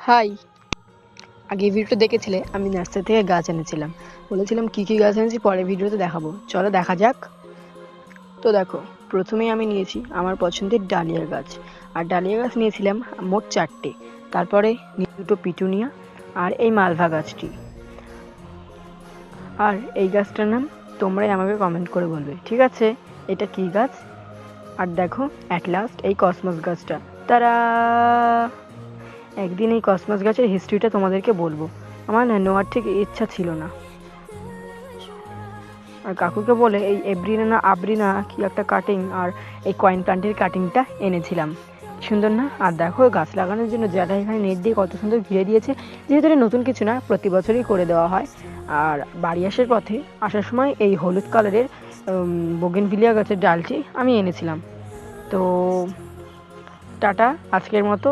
High, আগে ভিডিওটা দেখেছিলে আমি নার্সারি থেকে গাছ এনেছিলাম। বলেছিলাম কি কি গাছ এনেছি পরে ভিডিওতে দেখাবো, চলো দেখা যাক। তো দেখো, প্রথমেই আমি নিয়েছি আমার পছন্দের ডালিয়া গাছ। আর ডালিয়া গাছ নিয়েছিলাম মোট 4টে। তারপরে দুটো পিটুনিয়া আর এই মালভা গাছটি। আর এই গাছটার নাম তোমরাই আমাকে কমেন্ট করে বলবে, ঠিক আছে এটা কি গাছ। আর দেখো অ্যাট লাস্ট এই কসমস গাছটা। তারা একদিন এই কসমস গাছের হিস্ট্রিটা তোমাদেরকে বলবো। আমার না নেওয়ার ঠিক ইচ্ছা ছিল না, আর কাকুকে বলে এই এব্রিনা না আব্রিনা কি একটা কাটিং আর এই কয়েন প্লান্টের কাটিংটা এনেছিলাম। সুন্দর না? আর দেখো গাছ লাগানোর জন্য যারা এখানে নেট দিয়ে কত সুন্দর ঘিরে দিয়েছে। যেহেতু এটা নতুন কিছু না, প্রতি বছরই করে দেওয়া হয়। আর বাড়ি আসার সময় এই হলুদ কালারের বোগেনভিলিয়া গাছের ডালটি আমি এনেছিলাম। তো টাটা আজকের মতো।